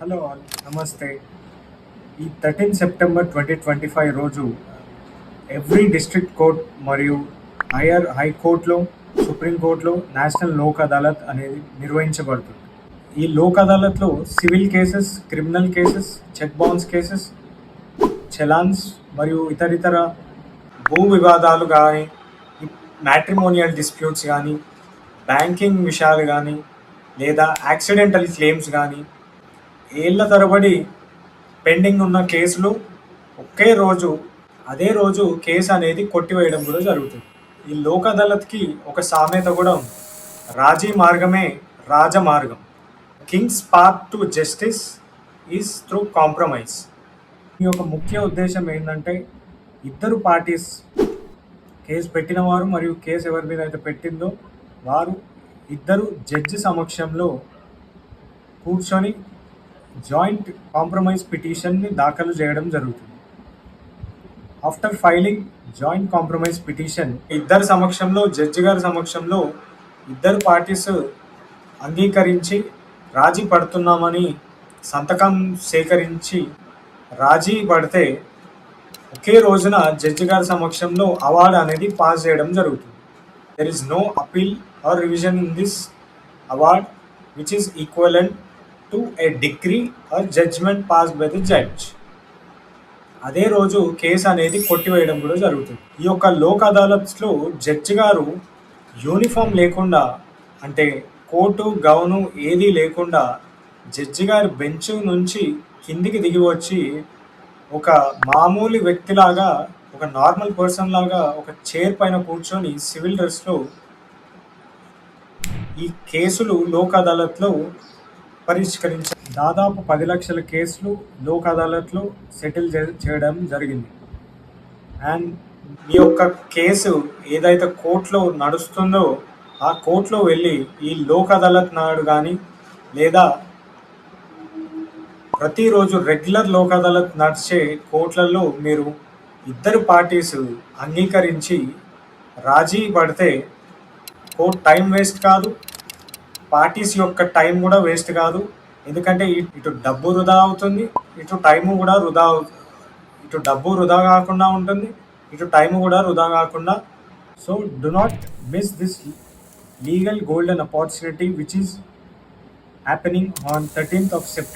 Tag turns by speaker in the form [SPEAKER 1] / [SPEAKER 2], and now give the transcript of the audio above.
[SPEAKER 1] Hello all నమస్తే. ఈ 13 September 2025 రోజు ఎవ్రీ డిస్ట్రిక్ట్ కోర్ట్ మరియు హైకోర్టులో, సుప్రీంకోర్టులో నేషనల్ లోక్ అదాలత్ అనేది నిర్వహించబడుతుంది. ఈ లోక్ అదాలత్లో civil cases, criminal cases, check bounce cases, challans మరియు ఇతర భూ వివాదాలు కానీ, మ్యాట్రిమోనియల్ డిస్ప్యూట్స్ కానీ, బ్యాంకింగ్ విషయాలు కానీ, లేదా యాక్సిడెంటల్ క్లెయిమ్స్ కానీ, ఏళ్ల తరబడి పెండింగ్ ఉన్న కేసులు అదే రోజు కేసు అనేది కొట్టివేయడం కూడా జరుగుతుంది. ఈ లోక్ అదాలత్కి ఒక సామెత కూడా ఉంది, రాజీ మార్గమే రాజమార్గం. King's path to justice is through compromise. ఈ యొక్క ముఖ్య ఉద్దేశం ఏంటంటే, ఇద్దరు పార్టీస్, కేసు పెట్టిన వారు మరియు కేసు ఎవరి మీద అయితే పెట్టిందో వారు ఇద్దరు జడ్జి సమక్షంలో కూర్చొని జాయింట్ కాంప్రమైజ్ పిటిషన్ని దాఖలు చేయడం జరుగుతుంది. After filing joint compromise petition ఇద్దరు సమక్షంలో, జడ్జి గారి సమక్షంలో ఇద్దరు పార్టీస్ అంగీకరించి రాజీ పడుతున్నామని సంతకం సేకరించి రాజీ పడితే ఒకే రోజున జడ్జి గారి సమక్షంలో అవార్డు అనేది పాస్ చేయడం జరుగుతుంది. There is no appeal or revision in this award which is equivalent to a degree or judgement pass by the judge. అదే రోజు కేసు అనేది కొట్టివేయడం కూడా జరుగుతుంది. ఈ యొక్క లోక్ అదాలత్స్లో జడ్జి గారు యూనిఫామ్ లేకుండా, అంటే కోటు గౌను ఏదీ లేకుండా జడ్జి గారి బెంచ్ నుంచి కిందికి దిగి వచ్చి ఒక మామూలు వ్యక్తిలాగా, ఒక నార్మల్ పర్సన్ లాగా ఒక చైర్ పైన కూర్చొని సివిల్ డ్రెస్లో ఈ కేసులు లోక్ అదాలత్లో పరిష్కరించారు. దాదాపు 10 లక్షల కేసులు లోక్ అదాలత్లో సెటిల్ చేయడం జరిగింది. అండ్ ఈ యొక్క కేసు ఏదైతే కోర్టులో నడుస్తుందో ఆ కోర్టులో వెళ్ళి ఈ లోక్ అదాలత్ నాడు కానీ, లేదా ప్రతిరోజు రెగ్యులర్ లోక్ అదాలత్ నడిచే కోర్టులలో మీరు ఇద్దరు పార్టీస్ అంగీకరించి రాజీ పడితే కోర్ట్ టైం వేస్ట్ కాదు, పార్టీస్ యొక్క టైం కూడా వేస్ట్ కాదు. ఎందుకంటే ఇటు డబ్బు వృధా అవుతుంది, ఇటు టైము కూడా ఇటు డబ్బు వృధా కాకుండా ఉంటుంది, ఇటు టైము కూడా వృధా కాకుండా. So do not miss this legal golden opportunity which is happening on 13th of September.